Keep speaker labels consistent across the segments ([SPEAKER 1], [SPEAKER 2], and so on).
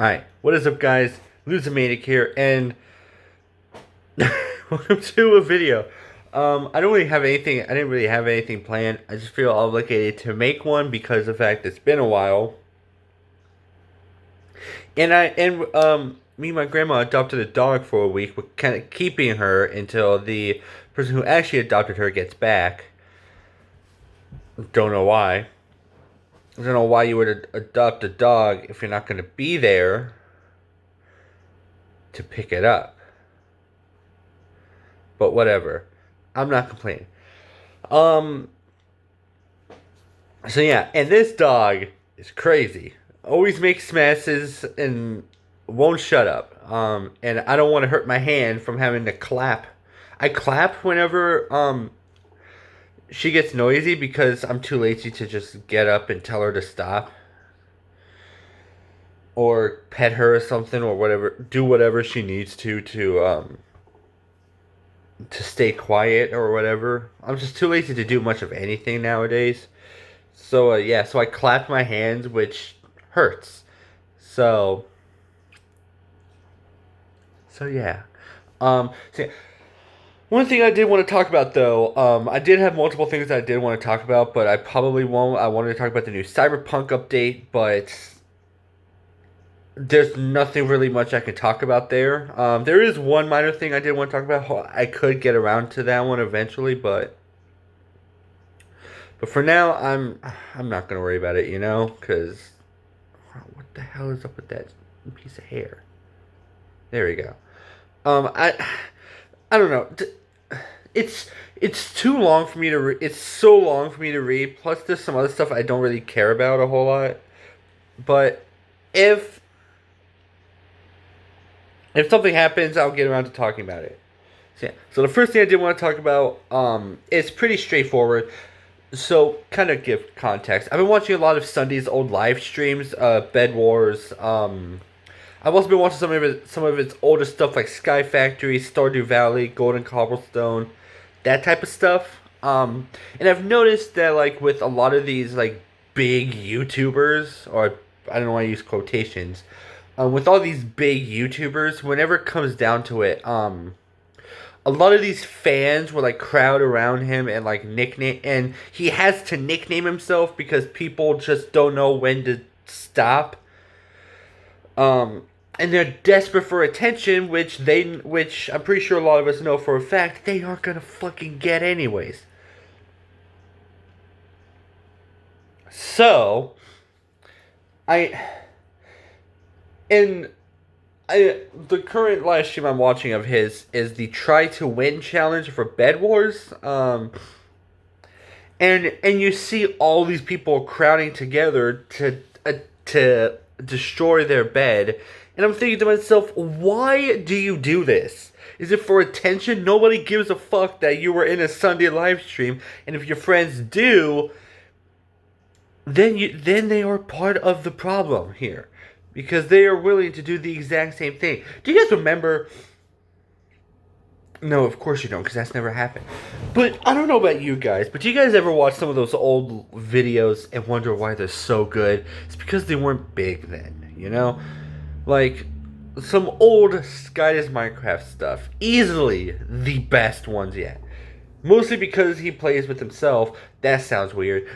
[SPEAKER 1] Alright, what is up guys? Losomaniac here, and welcome to a video. I didn't really have anything planned. I just feel obligated to make one because of the fact it's been a while. Me and my grandma adopted a dog for a week. We're kind of keeping her until the person who actually adopted her gets back. Don't know why. I don't know why you would adopt a dog if you're not going to be there to pick it up. But whatever. I'm not complaining. So yeah, and this dog is crazy. Always makes messes and won't shut up. And I don't want to hurt my hand from having to clap. I clap whenever she gets noisy because I'm too lazy to just get up and tell her to stop. Or pet her or something or whatever. Do whatever she needs to stay quiet or whatever. I'm just too lazy to do much of anything nowadays. So yeah, so I clap my hands, which hurts. So yeah. So yeah. One thing I did want to talk about though, I did have multiple things that I did want to talk about, but I probably won't. I wanted to talk about the new Cyberpunk update, but there's nothing really much I can talk about there. There is one minor thing I did want to talk about. I could get around to that one eventually, but for now, I'm not gonna worry about it, you know, because what the hell is up with that piece of hair? There we go. I don't know. It's too long for me to read. It's so long for me to read. Plus, there's some other stuff I don't really care about a whole lot. But if something happens, I'll get around to talking about it. So, yeah. So the first thing I did want to talk about, is pretty straightforward. So, kind of give context. I've been watching a lot of Sunday's old live streams, Bed Wars. I've also been watching some of its older stuff like Sky Factory, Stardew Valley, Golden Cobblestone, that type of stuff. And I've noticed that like with a lot of these like big YouTubers, or I don't know why I use quotations. With all these big YouTubers, whenever it comes down to it, a lot of these fans will like crowd around him and like nickname, and he has to nickname himself because people just don't know when to stop. And they're desperate for attention, which I'm pretty sure a lot of us know for a fact they aren't gonna fucking get anyways. So, the current live stream I'm watching of his is the Try to Win challenge for Bed Wars. And you see all these people crowding together to destroy their bed. And I'm thinking to myself, why do you do this? Is it for attention? Nobody gives a fuck that you were in a Sunday live stream, and if your friends do, then they are part of the problem here, because they are willing to do the exact same thing. Do you guys remember? No, of course you don't, because that's never happened. But I don't know about you guys, but do you guys ever watch some of those old videos and wonder why they're so good? It's because they weren't big then, you know? Like, some old Sky Does Minecraft stuff. Easily the best ones yet. Mostly because he plays with himself. That sounds weird.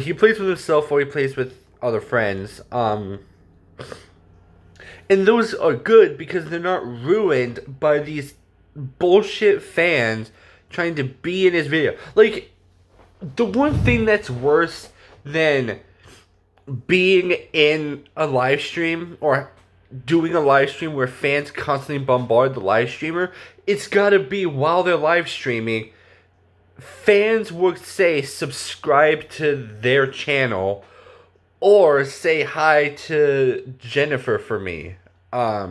[SPEAKER 1] He plays with himself or he plays with other friends. And those are good because they're not ruined by these bullshit fans trying to be in his video. Like, the one thing that's worse than being in a live stream or doing a live stream where fans constantly bombard the live streamer, it's gotta be while they're live streaming, fans would say subscribe to their channel or say hi to Jennifer for me. I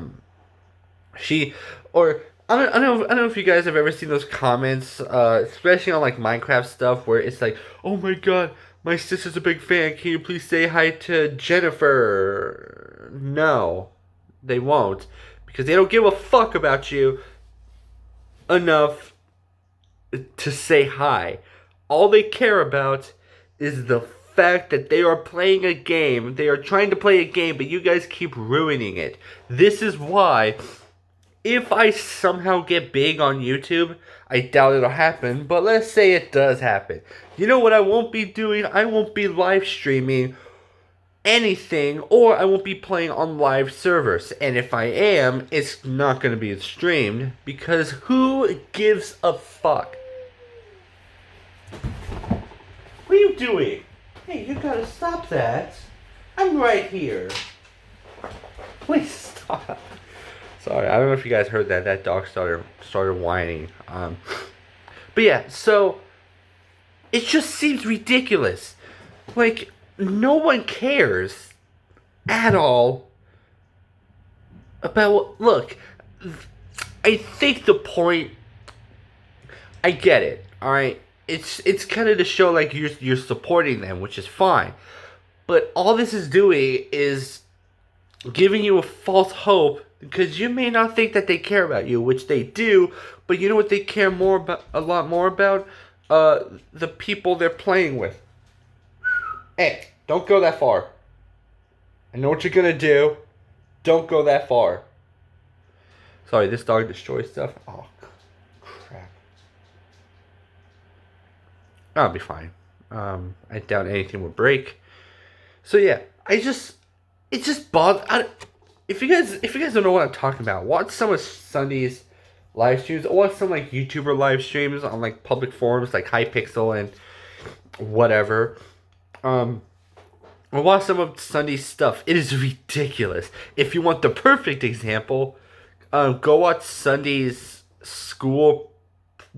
[SPEAKER 1] don't know if you guys have ever seen those comments, especially on like Minecraft stuff, where it's like, "Oh my god, my sister's a big fan. Can you please say hi to Jennifer?" No, they won't, because they don't give a fuck about you enough to say hi. All they care about is the fact that they are playing a game. They are trying to play a game, but you guys keep ruining it. This is why, if I somehow get big on YouTube, I doubt it'll happen, but let's say it does happen. You know what I won't be doing? I won't be live streaming anything, or I won't be playing on live servers. And if I am, it's not going to be streamed, because who gives a fuck? What are you doing? Hey, you gotta stop that. I'm right here. Please stop. Sorry, I don't know if you guys heard that. That dog started whining. But yeah, so it just seems ridiculous. Like, no one cares at all about. Look, I think the point. I get it. All right, it's kind of to show like you're supporting them, which is fine. But all this is doing is giving you a false hope, because you may not think that they care about you, which they do, but you know what they care more about, a lot more about? The people they're playing with. Hey, don't go that far. I know what you're gonna do. Don't go that far. Sorry, this dog destroys stuff. Oh, crap. I'll be fine. I doubt anything will break. So yeah, it just bothers. If you guys don't know what I'm talking about, watch some of Sunday's live streams, or watch some like YouTuber live streams on like public forums like Hypixel and whatever. Or watch some of Sunday's stuff. It is ridiculous. If you want the perfect example, go watch Sunday's school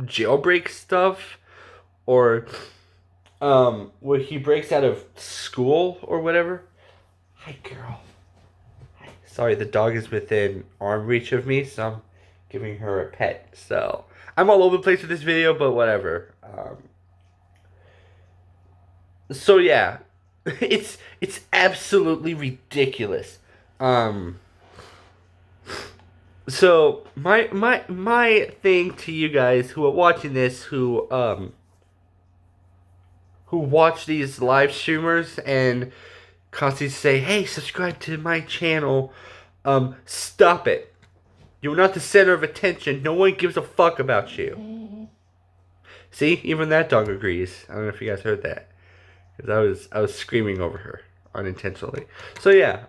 [SPEAKER 1] jailbreak stuff, or where he breaks out of school or whatever. Hi, girl. Hi. Sorry, the dog is within arm reach of me, so I'm giving her a pet. So I'm all over the place with this video, but whatever. So yeah, it's absolutely ridiculous. So my thing to you guys who are watching this, who watch these live streamers and constantly say, hey, subscribe to my channel, stop it. You're not the center of attention. No one gives a fuck about you. See, even that dog agrees. I don't know if you guys heard that, because I was screaming over her unintentionally. So yeah,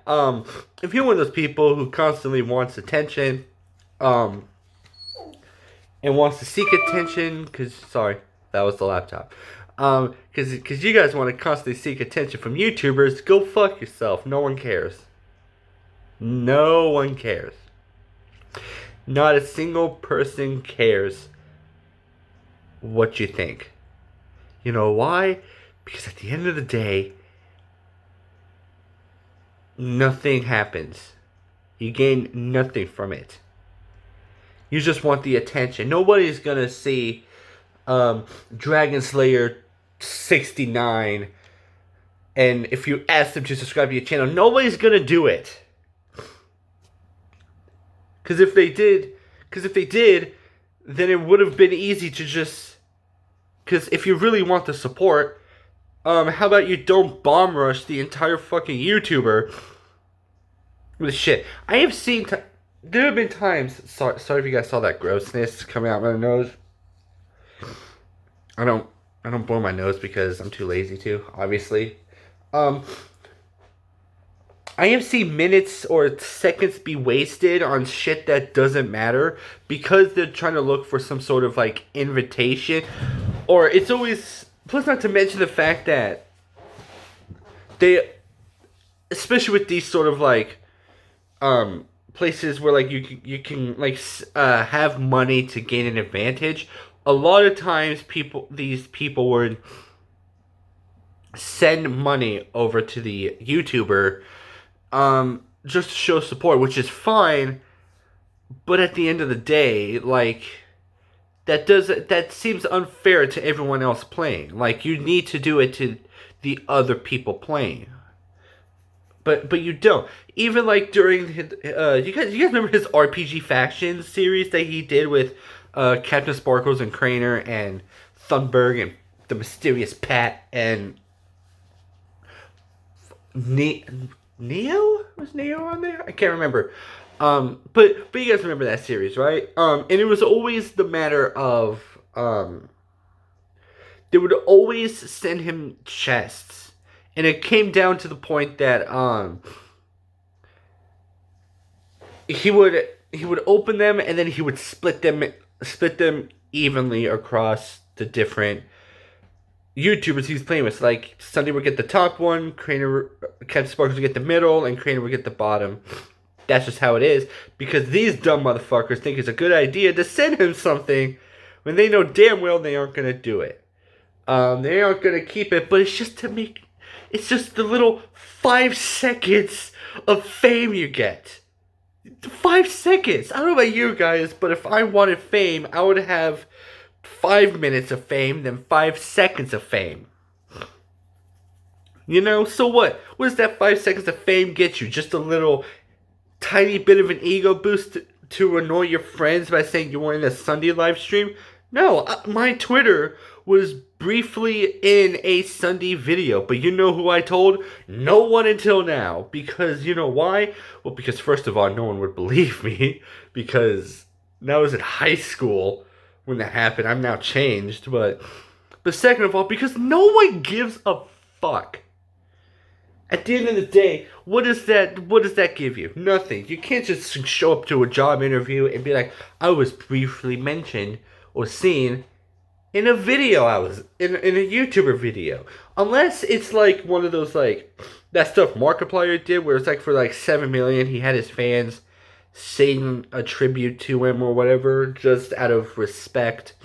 [SPEAKER 1] if you're one of those people who constantly wants attention, and wants to seek attention, because sorry, that was the laptop. Because you guys want to constantly seek attention from YouTubers, go fuck yourself. No one cares. No one cares. Not a single person cares what you think. You know why? Because at the end of the day, nothing happens. You gain nothing from it. You just want the attention. Nobody's gonna see Dragon Slayer 69, and if you ask them to subscribe to your channel, nobody's gonna do it. Because if they did, then it would have been easy to just. Because if you really want the support, how about you don't bomb rush the entire fucking YouTuber with shit? I have seen. There have been times. Sorry if you guys saw that grossness coming out of my nose. I don't blow my nose because I'm too lazy to, obviously. I have seen minutes or seconds be wasted on shit that doesn't matter because they're trying to look for some sort of like invitation. Or it's always, plus not to mention the fact that they, especially with these sort of like places where like you can like have money to gain an advantage. A lot of times these people would send money over to the YouTuber just to show support, which is fine, but at the end of the day, like that seems unfair to everyone else playing. Like, you need to do it to the other people playing. But you don't. Even like during his, you guys remember his RPG Factions series that he did with Captain Sparkles and Craner and Thunberg and the Mysterious Pat and Ne- Neo? Was Neo on there? I can't remember. But you guys remember that series, right? And it was always the matter of they would always send him chests, and it came down to the point that he would open them and then he would split them evenly across the different YouTubers he was playing with. Like Sunday would get the top one, Captain Sparks would get the middle, and Craner would get the bottom. That's just how it is, because these dumb motherfuckers think it's a good idea to send him something when they know damn well they aren't gonna do it. They aren't gonna keep it, but it's just the little 5 seconds of fame you get. 5 seconds. I don't know about you guys, but if I wanted fame, I would have 5 minutes of fame than 5 seconds of fame. You know, so what? What does that 5 seconds of fame get you? Just a little tiny bit of an ego boost to annoy your friends by saying you were in a Sunday live stream? No, my Twitter was briefly in a Sunday video, but you know who I told? No one until now. Because you know why? Well, because first of all, no one would believe me, because I was in high school when that happened. I'm now changed, but second of all, because no one gives a fuck. At the end of the day, what does that give you? Nothing. You can't just show up to a job interview and be like, I was briefly mentioned or seen in a video. I was in a YouTuber video. Unless it's like one of those like that stuff Markiplier did where it's like for like 7 million he had his fans sing a tribute to him or whatever just out of respect.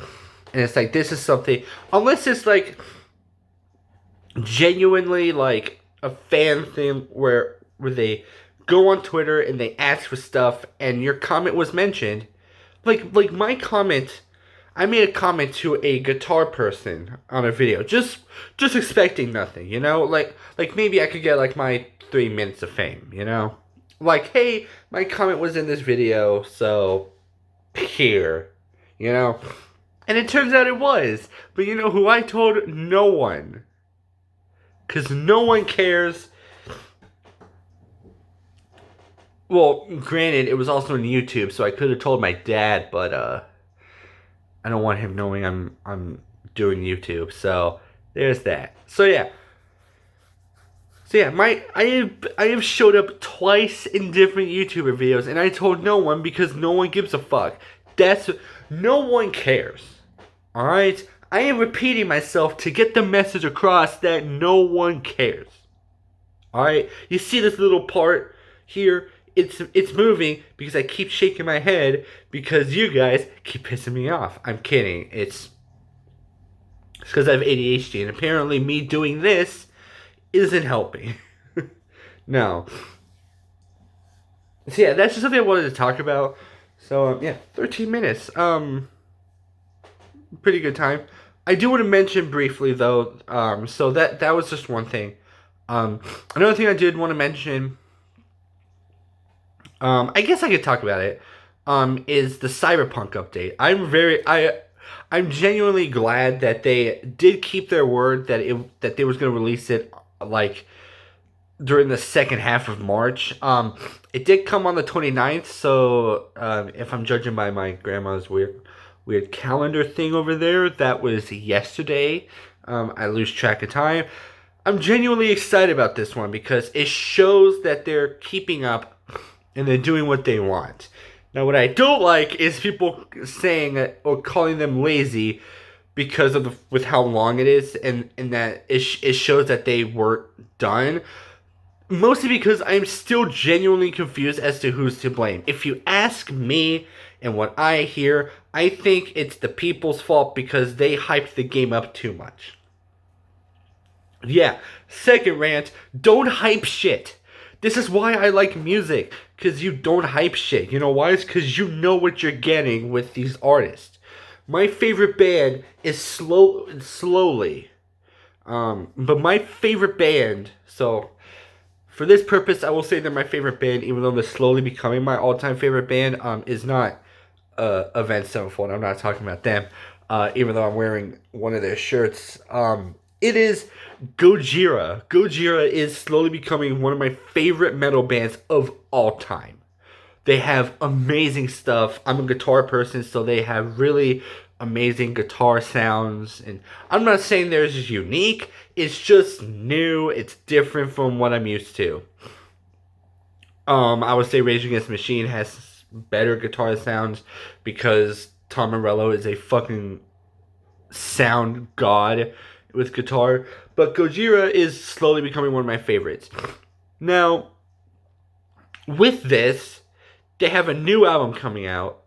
[SPEAKER 1] And it's like this is something, unless it's like genuinely like a fan thing where they go on Twitter and they ask for stuff and your comment was mentioned. Like my comment, I made a comment to a guitar person on a video, just expecting nothing, you know? Like maybe I could get like my 3 minutes of fame, you know? Like, hey, my comment was in this video, so here, you know? And it turns out it was. But you know who I told? No one. Because no one cares. Well, granted, it was also on YouTube, so I could have told my dad, but I don't want him knowing I'm doing YouTube. So there's that. So yeah, I have showed up twice in different YouTuber videos, and I told no one because no one gives a fuck. No one cares. All right. I am repeating myself to get the message across that no one cares. Alright? You see this little part here? It's moving because I keep shaking my head because you guys keep pissing me off. I'm kidding. It's because I have ADHD, and apparently me doing this isn't helping. No. So yeah, that's just something I wanted to talk about. So yeah, 13 minutes. Pretty good time. I do want to mention briefly though, so that was just one thing. Another thing I did want to mention, I guess I could talk about it, is the Cyberpunk update. I'm genuinely glad that they did keep their word that they was going to release it like during the second half of March. It did come on the 29th, so if I'm judging by my grandma's weird calendar thing over there, that was yesterday. I lose track of time. I'm genuinely excited about this one because it shows that they're keeping up and they're doing what they want. Now, what I don't like is people saying or calling them lazy because of with how long it is, and that it shows that they weren't done. Mostly because I'm still genuinely confused as to who's to blame. If you ask me and what I hear, I think it's the people's fault because they hyped the game up too much. Yeah, second rant, don't hype shit. This is why I like music, because you don't hype shit. You know why? It's because you know what you're getting with these artists. My favorite band is Slowly. But my favorite band, so for this purpose, I will say they're my favorite band, even though they're slowly becoming my all-time favorite band, is not Avenged Sevenfold. I'm not talking about them, even though I'm wearing one of their shirts. It is Gojira. Gojira is slowly becoming one of my favorite metal bands of all time. They have amazing stuff. I'm a guitar person, so they have really amazing guitar sounds. And I'm not saying they're just unique. It's just new. It's different from what I'm used to. I would say Rage Against the Machine has better guitar sounds because Tom Morello is a fucking sound god with guitar. But Gojira is slowly becoming one of my favorites. Now, with this, they have a new album coming out.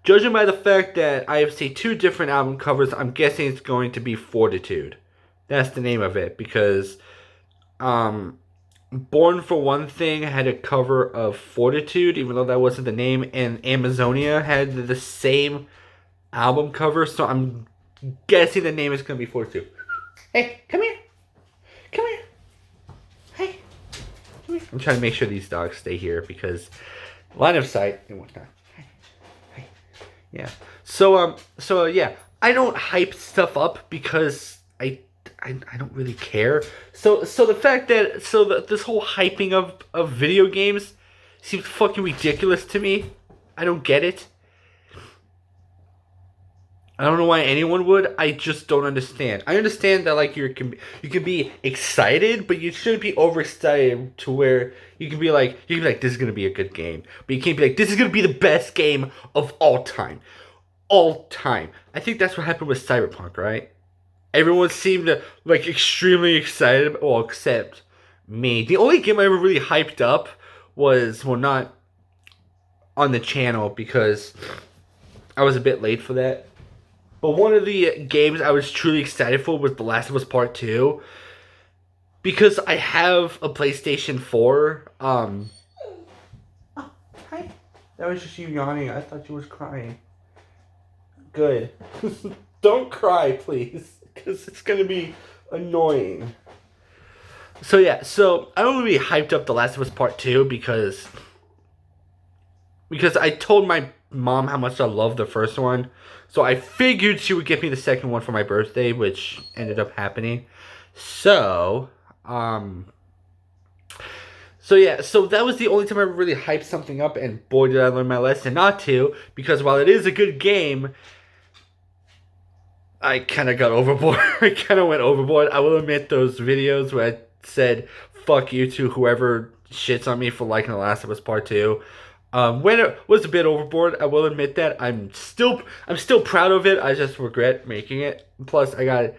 [SPEAKER 1] Judging by the fact that I have seen two different album covers, I'm guessing it's going to be Fortitude. That's the name of it because Born for One Thing had a cover of Fortitude, even though that wasn't the name, and Amazonia had the same album cover, so I'm guessing the name is going to be Fortitude. Hey, come here. Come here. Hey, come here. I'm trying to make sure these dogs stay here because line of sight and whatnot. Hey. Yeah. So yeah, I don't hype stuff up because I don't really care. So the fact that this whole hyping of video games seems fucking ridiculous to me. I don't get it. I don't know why anyone would. I just don't understand. I understand that like you can be excited, but you shouldn't be overexcited to where you can be like this is gonna be a good game, but you can't be like this is gonna be the best game of all time, all time. I think that's what happened with Cyberpunk, right? Everyone seemed like extremely excited, well, except me. The only game I ever really hyped up was not on the channel because I was a bit late for that. But one of the games I was truly excited for was The Last of Us Part 2. Because I have a PlayStation 4. Oh, hi. That was just you yawning. I thought you was crying. Good. Don't cry, please. Because it's going to be annoying. So yeah, I don't really hyped up The Last of Us Part 2 because I told my mom how much I loved the first one. So I figured she would get me the second one for my birthday, which ended up happening. So yeah, so that was the only time I really hyped something up, and boy did I learn my lesson not to, because while it is a good game, I kind of got overboard. I kind of went overboard. I will admit those videos where I said, fuck you to whoever shits on me for liking The Last of Us Part 2. When it was a bit overboard, I will admit that. I'm still proud of it. I just regret making it. Plus I got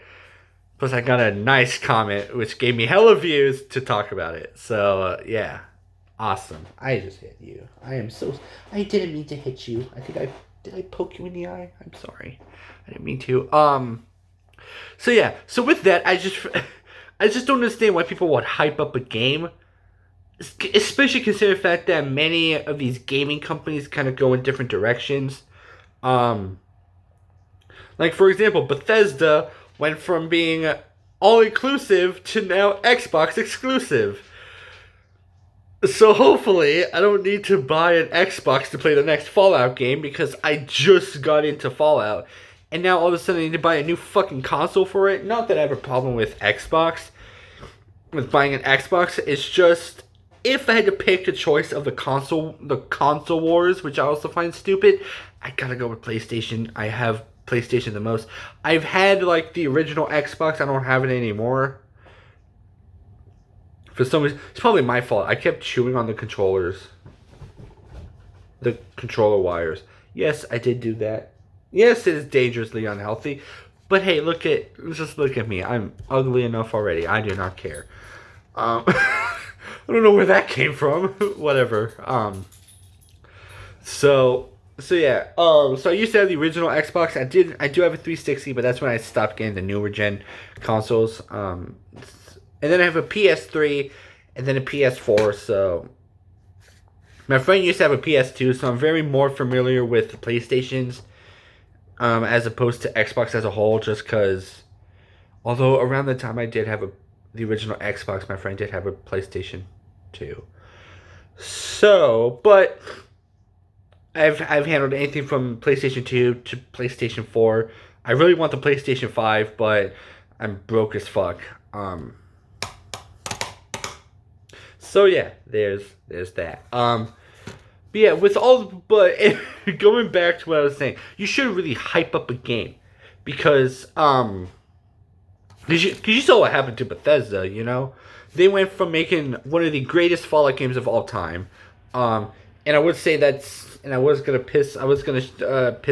[SPEAKER 1] a nice comment which gave me hella views to talk about it. So yeah, awesome. I just hit you. I didn't mean to hit you. Did I poke you in the eye? I'm sorry. I didn't mean to. So yeah. So with that, I just don't understand why people would hype up a game. Especially considering the fact that many of these gaming companies kind of go in different directions. Like, for example, Bethesda went from being all-inclusive to now Xbox exclusive. So hopefully, I don't need to buy an Xbox to play the next Fallout game because I just got into Fallout. And now all of a sudden I need to buy a new fucking console for it. Not that I have a problem with Xbox. With buying an Xbox, it's just if I had to pick a choice of the console wars, which I also find stupid, I gotta go with PlayStation. I have PlayStation the most. I've had like the original Xbox. I don't have it anymore. For some reason, it's probably my fault. I kept chewing on the controllers. The controller wires. Yes, I did do that. Yes, it is dangerously unhealthy. But hey, just look at me. I'm ugly enough already. I do not care. I don't know where that came from. Whatever. So yeah. So I used to have the original Xbox. I do have a 360, but that's when I stopped getting the newer gen consoles. And then I have a PS3 and then a PS4. So my friend used to have a PS2, so I'm very more familiar with the PlayStations as opposed to Xbox as a whole, just because although around the time I did have the original Xbox, my friend did have a PlayStation 2. So, but I've handled anything from PlayStation 2 to PlayStation 4. I really want the PlayStation 5, but I'm broke as fuck. So yeah, there's that. But yeah, going back to what I was saying, you should really hype up a game because cause you saw what happened to Bethesda. You know, they went from making one of the greatest Fallout games of all time, and I would say and I was gonna piss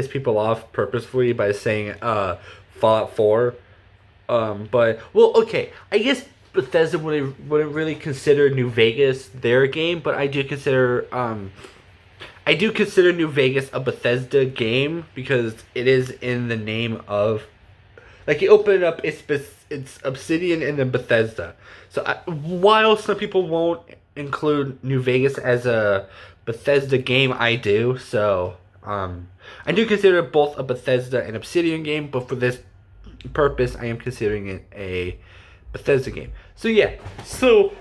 [SPEAKER 1] people off purposefully by saying Fallout 4. But well, okay, I guess Bethesda wouldn't really consider New Vegas their game, but I do consider New Vegas a Bethesda game because it is in the name of, like, you open it up, it's Obsidian and then Bethesda. So while some people won't include New Vegas as a Bethesda game, I do. So I do consider both a Bethesda and Obsidian game, but for this purpose, I am considering it a Bethesda game. So yeah, so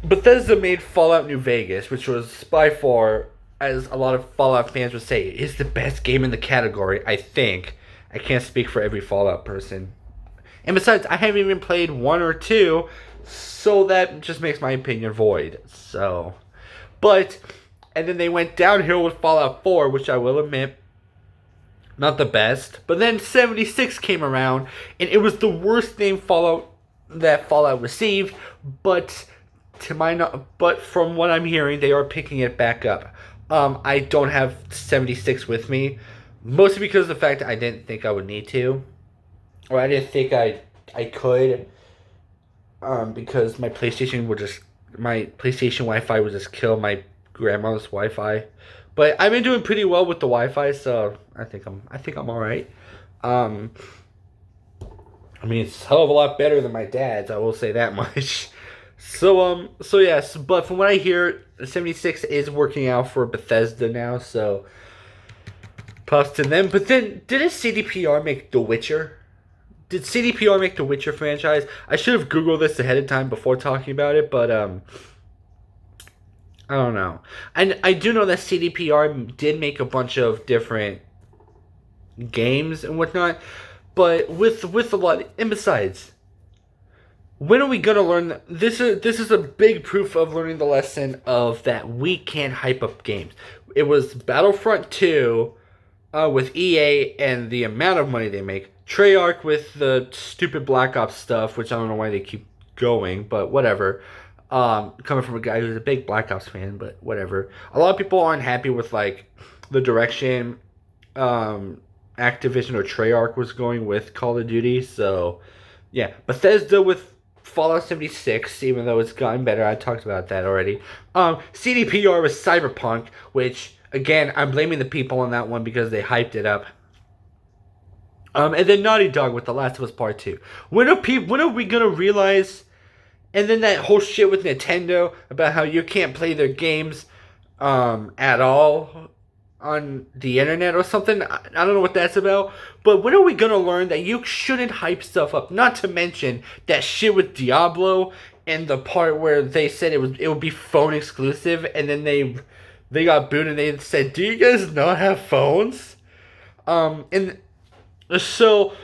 [SPEAKER 1] Bethesda made Fallout New Vegas, which was by far, as a lot of Fallout fans would say, is the best game in the category, I think. I can't speak for every Fallout person. And besides, I haven't even played 1 or 2, so that just makes my opinion void. So, and then they went downhill with Fallout 4, which I will admit, not the best. But then 76 came around, and it was the worst name Fallout received, but from what I'm hearing, they are picking it back up. I don't have 76 with me, mostly because of the fact that I didn't think I would need to, or I didn't think I could, because my PlayStation Wi-Fi would just kill my grandma's Wi-Fi. But I've been doing pretty well with the Wi-Fi, so I think I'm all right. I mean, it's a hell of a lot better than my dad's. I will say that much. So yes, but from what I hear, 76 is working out for Bethesda now. So props to them. But then, didn't CDPR make The Witcher? Did CDPR make The Witcher franchise? I should have Googled this ahead of time before talking about it, but I don't know. And I do know that CDPR did make a bunch of different games and whatnot, but with a lot. And besides, when are we gonna learn? This is a big proof of learning the lesson of that we can't hype up games. It was Battlefront 2 with EA and the amount of money they make. Treyarch with the stupid Black Ops stuff, which I don't know why they keep going, but whatever. Coming from a guy who's a big Black Ops fan, but whatever. A lot of people aren't happy with, like, the direction Activision or Treyarch was going with Call of Duty. So yeah, Bethesda with Fallout 76, even though it's gotten better. I talked about that already. CDPR with Cyberpunk, which, again, I'm blaming the people on that one because they hyped it up. And then Naughty Dog with The Last of Us Part 2. When are we gonna realize? And then that whole shit with Nintendo about how you can't play their games at all on the internet or something. I don't know what that's about. But when are we gonna learn that you shouldn't hype stuff up? Not to mention that shit with Diablo and the part where they said it would be phone exclusive, and then they got booed and they said, "Do you guys not have phones?" And so,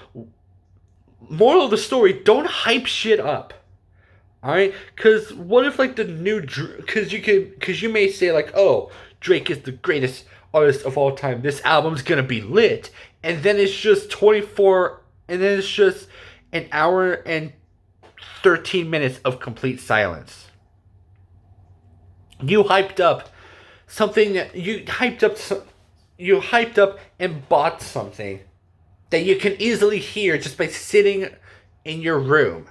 [SPEAKER 1] moral of the story: don't hype shit up. Alright? Because what if, like, the new... Because you may say, like, oh, Drake is the greatest artist of all time. This album's gonna be lit. And then it's just 24... And then it's just an hour and 13 minutes of complete silence. You hyped up something... You hyped up and bought something that you can easily hear just by sitting in your room.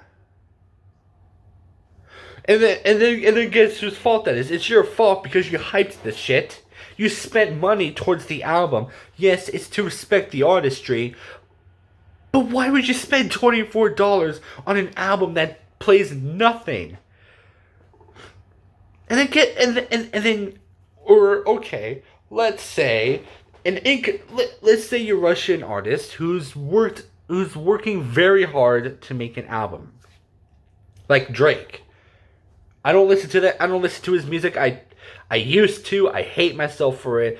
[SPEAKER 1] And then guess whose fault that is? It's your fault because you hyped the shit. You spent money towards the album. Yes, it's to respect the artistry. But why would you spend $24 on an album that plays nothing? And then okay, let's say let's say you rush an artist who's working very hard to make an album. Like Drake. I don't listen to that. I don't listen to his music. I used to. I hate myself for it.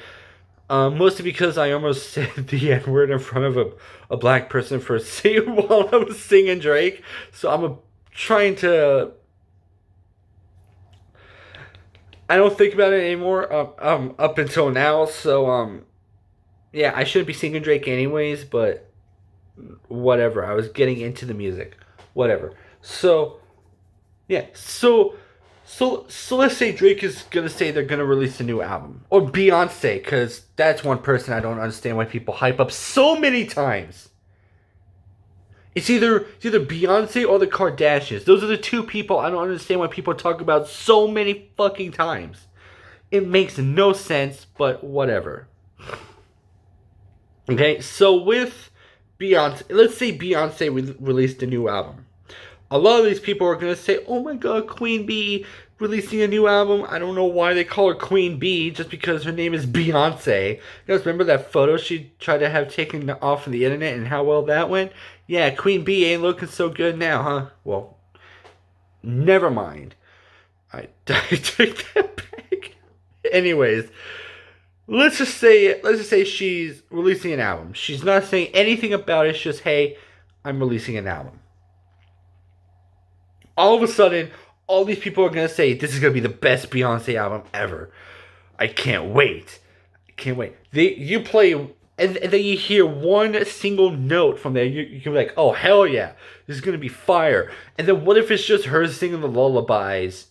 [SPEAKER 1] Mostly because I almost said the N word in front of a black person for singing while I was singing Drake. So trying to. I don't think about it anymore. Up until now. So yeah, I shouldn't be singing Drake anyways. But whatever. I was getting into the music. Whatever. So yeah. So let's say Drake is gonna say they're gonna release a new album, or Beyonce, because that's one person I don't understand why people hype up so many times. It's either Beyonce or the Kardashians. Those are the two people I don't understand why people talk about so many fucking times. It makes no sense, but whatever. Okay, so with Beyonce, let's say Beyonce released a new album. A lot of these people are going to say, oh my god, Queen Bee releasing a new album. I don't know why they call her Queen Bee, just because her name is Beyonce. You guys remember that photo she tried to have taken off of the internet and how well that went? Yeah, Queen Bee ain't looking so good now, huh? Well, never mind. I take that back. Anyways, let's just say she's releasing an album. She's not saying anything about it. It's just, hey, I'm releasing an album. All of a sudden, all these people are going to say, this is going to be the best Beyonce album ever. I can't wait. I can't wait. You play, and then you hear one single note from there. You can be like, oh, hell yeah. This is going to be fire. And then what if it's just her singing the lullabies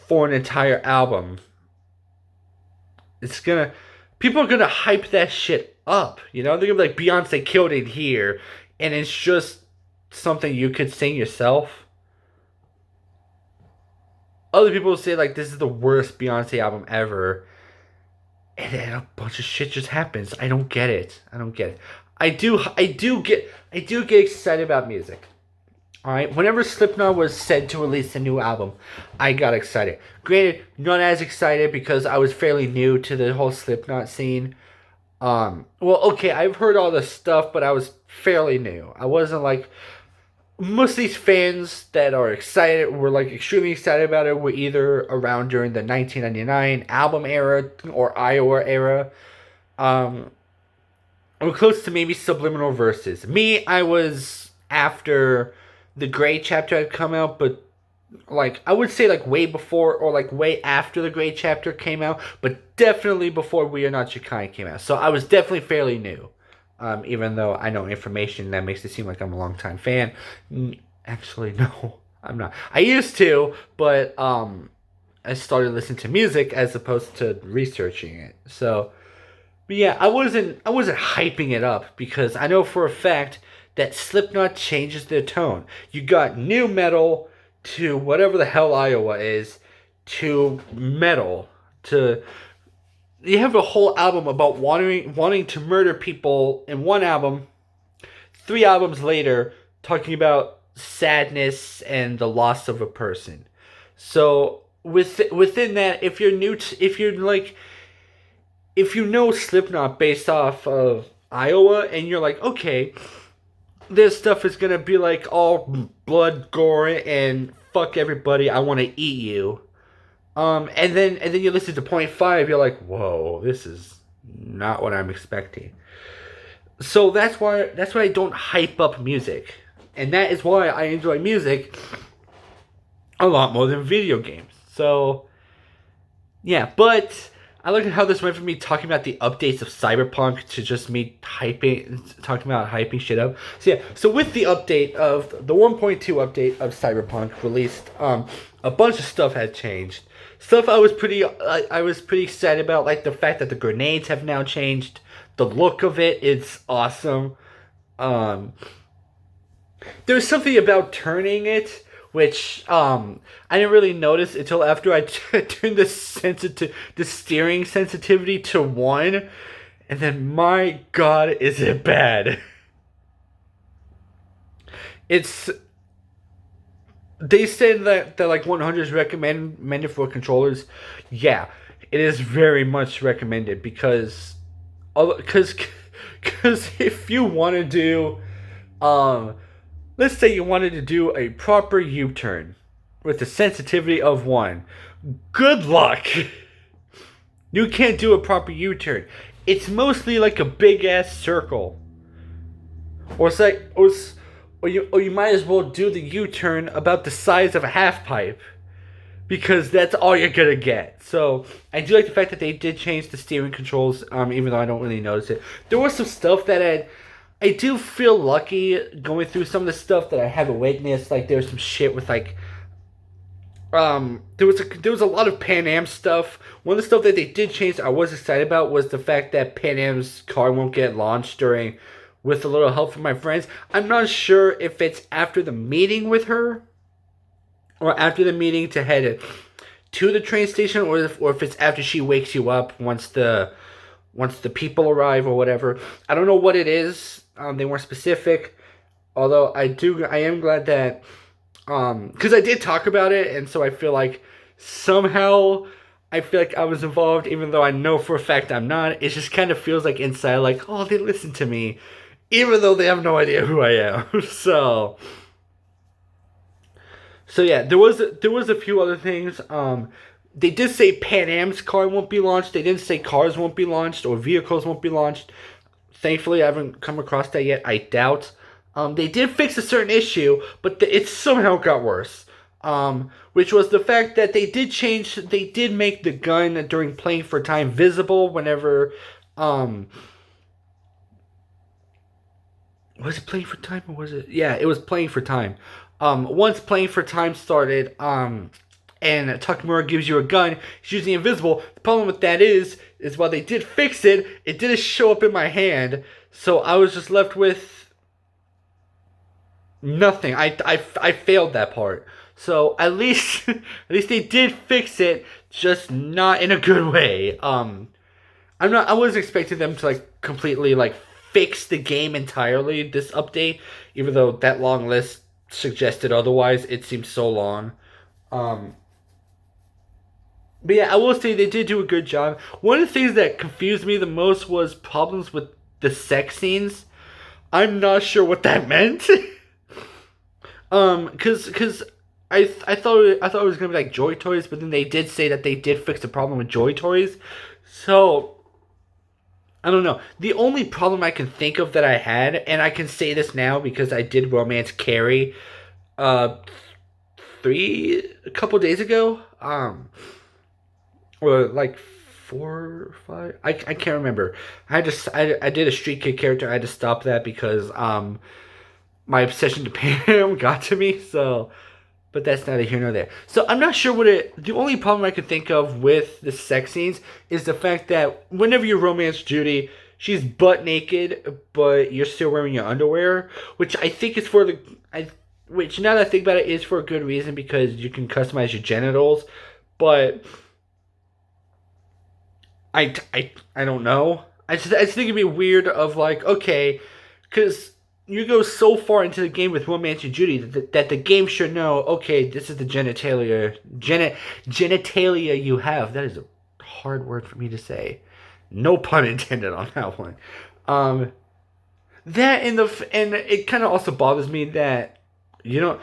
[SPEAKER 1] for an entire album? People are going to hype that shit up. You know, they're going to be like, Beyonce killed it here. And it's just something you could sing yourself. Other people will say like this is the worst Beyonce album ever, and then a bunch of shit just happens. I don't get it. I do get excited about music. All right, whenever Slipknot was said to release a new album, I got excited. Granted, not as excited because I was fairly new to the whole Slipknot scene. Well, okay, I've heard all the stuff, but I was fairly new. I wasn't like most of these fans that are excited, were like extremely excited about it, were either around during the 1999 album era or Iowa era. Or close to maybe Subliminal Verses. Me, I was after the Gray Chapter had come out, but like I would say like way before or like way after the Gray Chapter came out, but definitely before We Are Not Your Kind came out. So I was definitely fairly new. Even though I know information that makes it seem like I'm a longtime fan. Actually, no, I'm not. I used to, but I started listening to music as opposed to researching it. So, but yeah, I wasn't hyping it up because I know for a fact that Slipknot changes their tone. You got new metal to whatever the hell Iowa is to metal to. You have a whole album about wanting to murder people in one album. 3 albums later, talking about sadness and the loss of a person. So within that, if you know Slipknot based off of Iowa, and you're like, okay, this stuff is gonna be like all blood, gore, and fuck everybody, I want to eat you. And then you listen to Point 5, you're like, whoa, this is not what I'm expecting. So that's why I don't hype up music. And that is why I enjoy music a lot more than video games. So, yeah, but I look at how this went from me talking about the updates of Cyberpunk to just me talking about hyping shit up. So yeah, so with the update of the 1.2 update of Cyberpunk released, a bunch of stuff had changed. Stuff I was pretty excited about, like the fact that the grenades have now changed. The look of it is awesome. There's something about turning it, which I didn't really notice until after I turned the steering sensitivity to 1, and then my god, is it bad. They said that like 100 is recommended for controllers. Yeah, it is very much recommended because if you want to do, let's say you wanted to do a proper U-turn with the sensitivity of 1, good luck. You can't do a proper U-turn. It's mostly like a big ass circle. Or it's like, or you might as well do the U-turn about the size of a half pipe, because that's all you're gonna get. So I do like the fact that they did change the steering controls, even though I don't really notice it. There was some stuff that I do feel lucky going through some of the stuff that I haven't witnessed. Like there's some shit with like there was a lot of Pan Am stuff. One of the stuff that they did change that I was excited about was the fact that Pan Am's car won't get launched during with a little help from my friends. I'm not sure if it's after the meeting with her or after the meeting to head to the train station, or if it's after she wakes you up once the people arrive or whatever. I don't know what it is. They weren't specific. Although I am glad that because I did talk about it, and so I feel like somehow I feel like I was involved, even though I know for a fact I'm not. It just kind of feels like inside, like, oh, they listen to me, even though they have no idea who I am. So yeah, there was a few other things. They did say Pan Am's car won't be launched. They didn't say cars won't be launched or vehicles won't be launched. Thankfully, I haven't come across that yet. I doubt. They did fix a certain issue, but it somehow got worse. Which was the fact that they did make the gun during playing for time visible whenever, was it playing for time or was it? Yeah, it was playing for time. Once playing for time started, and Takemura gives you a gun, it's usually invisible. The problem with that is while they did fix it, it didn't show up in my hand, so I was just left with nothing. I failed that part. So at least they did fix it, just not in a good way. I wasn't expecting them to like completely like fix the game entirely this update, even though that long list suggested otherwise. It seems so long. But yeah, I will say they did do a good job. One of the things that confused me the most was problems with the sex scenes. I'm not sure what that meant. Cause I thought it was gonna be like Joy Toys, but then they did say that they did fix the problem with Joy Toys. So I don't know. The only problem I can think of that I had, and I can say this now because I did romance Carrie, a couple days ago, or like 4 or 5. I can't remember. I did a Street Kid character. I had to stop that because my obsession to Pam got to me. So, but that's neither here nor there. So I'm not sure the only problem I could think of with the sex scenes is the fact that whenever you romance Judy, she's butt naked, but you're still wearing your underwear, which I think is which now that I think about it is for a good reason because you can customize your genitals, but I don't know. I just think it'd be weird of like, okay, because you go so far into the game with Romance and Judy that the game should know, okay, this is the genitalia you have. That is a hard word for me to say. No pun intended on that one. That and it kind of also bothers me that you know,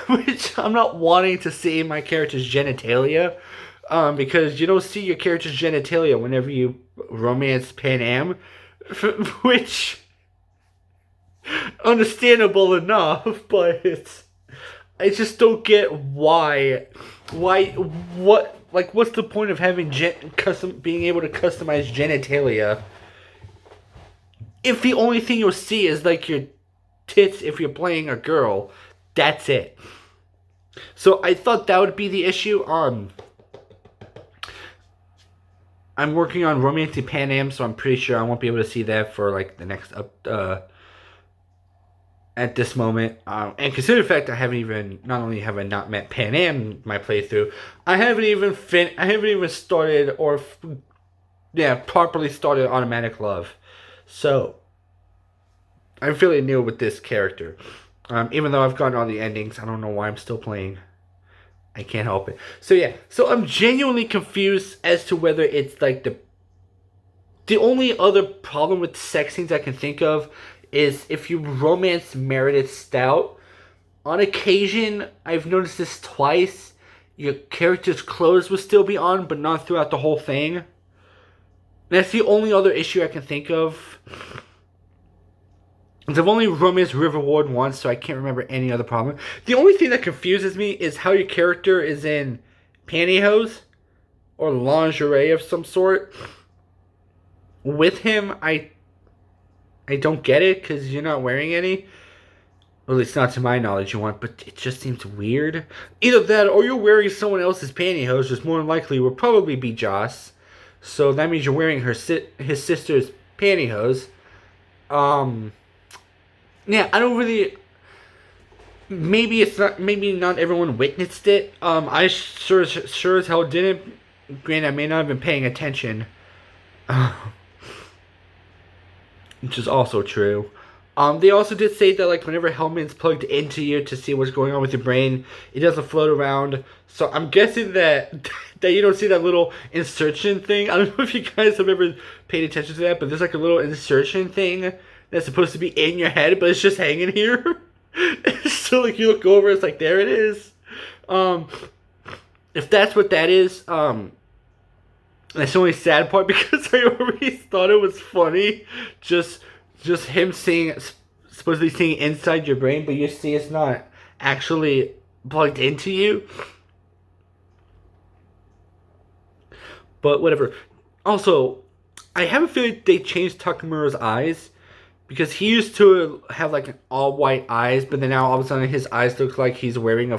[SPEAKER 1] which I'm not wanting to see my character's genitalia. Because you don't see your character's genitalia whenever you romance Pan Am, which understandable enough, but I just don't get what's the point of having being able to customize genitalia if the only thing you'll see is like your tits if you're playing a girl. That's it. So I thought that would be the issue. I'm working on romancing Pan Am, so I'm pretty sure I won't be able to see that for like the next at this moment. And consider the fact not only have I not met Pan Am in my playthrough, I haven't even started properly started Automatic Love. So I'm feeling new with this character. Even though I've gotten all the endings, I don't know why I'm still playing. I can't help it. So yeah, so I'm genuinely confused as to whether it's like the only other problem with sex scenes I can think of is if you romance Meredith Stout. On occasion, I've noticed this twice. your character's clothes would still be on, but not throughout the whole thing. That's the only other issue I can think of. I've only romanced River Ward once, so I can't remember any other problem. The only thing that confuses me is how your character is in pantyhose or lingerie of some sort. With him, I don't get it because you're not wearing any. Well, at least not to my knowledge you want, but it just seems weird. Either that or you're wearing someone else's pantyhose, which more than likely would probably be Joss. So that means you're wearing his sister's pantyhose. Yeah, I don't really. Maybe it's not. Maybe not everyone witnessed it. I sure as hell didn't. Granted, I may not have been paying attention. Which is also true. They also did say that like whenever Hellman's plugged into you to see what's going on with your brain, it doesn't float around. So I'm guessing that you don't see that little insertion thing. I don't know if you guys have ever paid attention to that, but there's like a little insertion thing that's supposed to be in your head, but it's just hanging here. So like you look over, it's like there it is. If that's what that is, that's the only sad part because I already thought it was funny. Just him supposedly seeing inside your brain, but you see it's not actually plugged into you. But whatever. Also, I have a feeling they changed Takamura's eyes. Because he used to have like all white eyes, but then now all of a sudden his eyes look like he's wearing or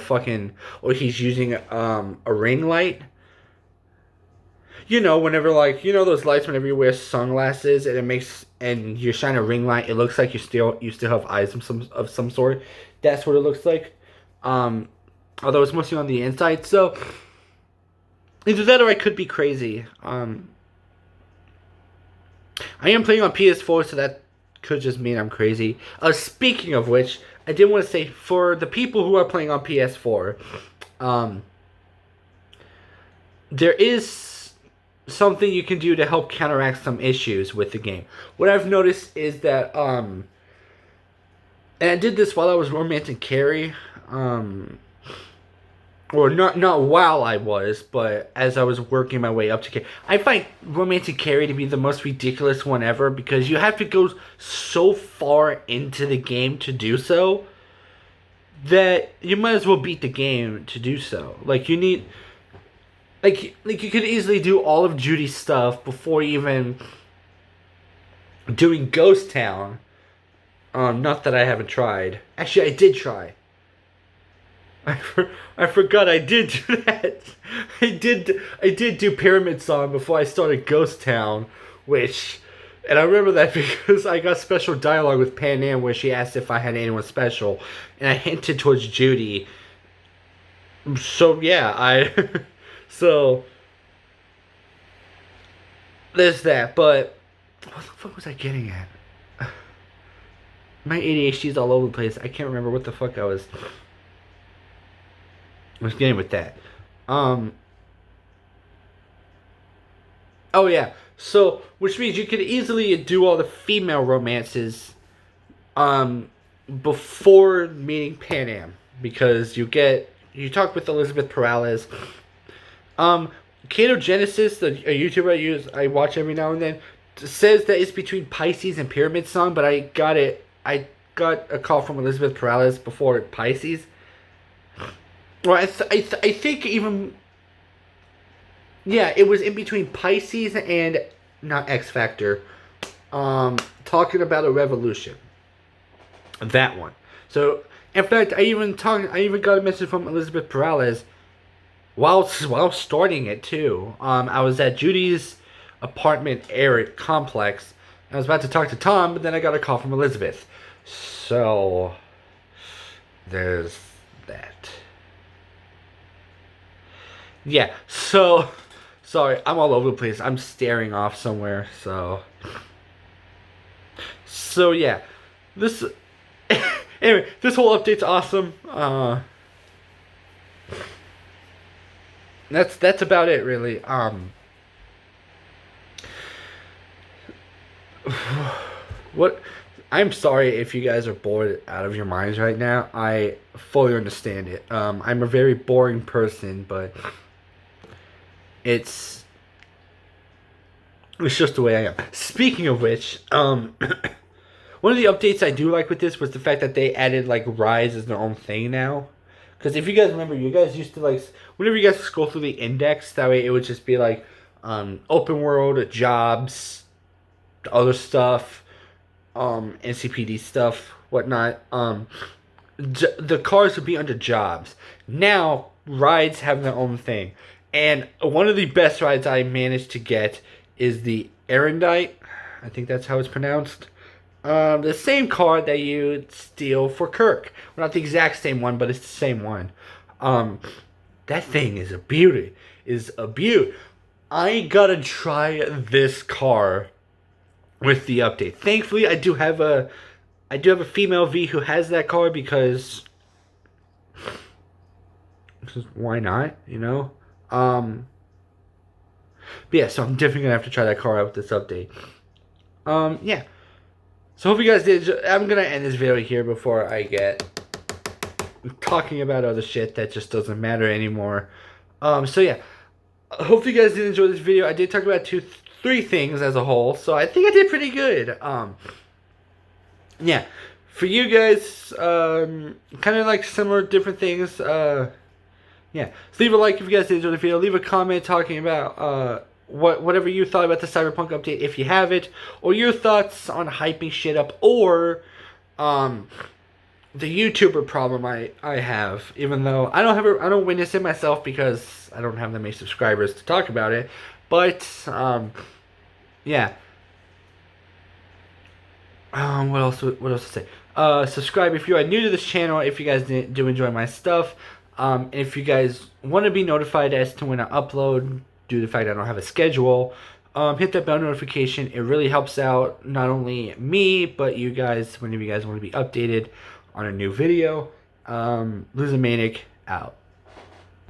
[SPEAKER 1] he's using a ring light. You know, whenever like, you know those lights whenever you wear sunglasses and you shine a ring light, it looks like you still have eyes of some sort. That's what it looks like. Although it's mostly on the inside, so either that or I could be crazy. I am playing on PS4, so that could just mean I'm crazy. Speaking of which, I did want to say for the people who are playing on PS4, there is something you can do to help counteract some issues with the game. What I've noticed is that, and I did this while I was romancing Carrie, or not while I was, but as I was working my way up to Carrie. I find romancing Carrie to be the most ridiculous one ever because you have to go so far into the game to do so that you might as well beat the game to do so. Like you need, like you could easily do all of Judy's stuff before even doing Ghost Town. Not that I haven't tried. Actually, I did try. I forgot I did do that. I did do Pyramid Song before I started Ghost Town, and I remember that because I got special dialogue with Pan Am where she asked if I had anyone special, and I hinted towards Judy. So yeah, so there's that. But what the fuck was I getting at? My ADHD's all over the place. I can't remember what the fuck I was getting with that. Oh yeah. So, which means you could easily do all the female romances before meeting Pan Am, because you talk with Elizabeth Perales. Kato Genesis, a YouTuber I watch every now and then, says that it's between Pisces and Pyramid Song, but I got a call from Elizabeth Perales before Pisces. Well, I think even... Yeah, it was in between Pisces and... Not X Factor. Talking about a revolution. That one. So, in fact, I even got a message from Elizabeth Perales while starting it, too. I was at Judy's apartment complex. I was about to talk to Tom, but then I got a call from Elizabeth. So, there's that. Yeah, so, sorry, I'm all over the place. I'm staring off somewhere, so yeah. Anyway, this whole update's awesome. That's about it, really. What, I'm sorry if you guys are bored out of your minds right now. I fully understand it. I'm a very boring person, but it's it's just the way I am. Speaking of which, one of the updates I do like with this was the fact that they added like rides as their own thing now. Because if you guys remember, you guys used to like whenever you guys scroll through the index, that way it would just be like open world, jobs, other stuff, NCPD stuff, whatnot. The cars would be under jobs. Now rides have their own thing, and one of the best rides I managed to get is the Erendite. I think that's how it's pronounced. The same car that you steal for Kirk. Well, not the exact same one, but it's the same one. That thing is a beauty. Is a beaut. I gotta try this car with the update. Thankfully, I do have a female V who has that car because why not? You know. But yeah, so I'm definitely gonna have to try that car out with this update. Yeah. So hope you guys did. I'm gonna end this video here before I get talking about other shit that just doesn't matter anymore. So yeah, hopefully you guys did enjoy this video. I did talk about three things as a whole, so I think I did pretty good. Yeah, for you guys, kind of like similar, different things. Yeah, so leave a like if you guys did enjoy the video. Leave a comment talking about whatever you thought about the Cyberpunk update if you have it, or your thoughts on hyping shit up, or the YouTuber problem I have. Even though I don't witness it myself because I don't have that many subscribers to talk about it, but yeah. What else to say? Subscribe if you are new to this channel. If you guys do enjoy my stuff. If you guys want to be notified as to when I upload, due to the fact I don't have a schedule, hit that bell notification. It really helps out not only me, but you guys whenever you guys want to be updated on a new video. Losing Manic out.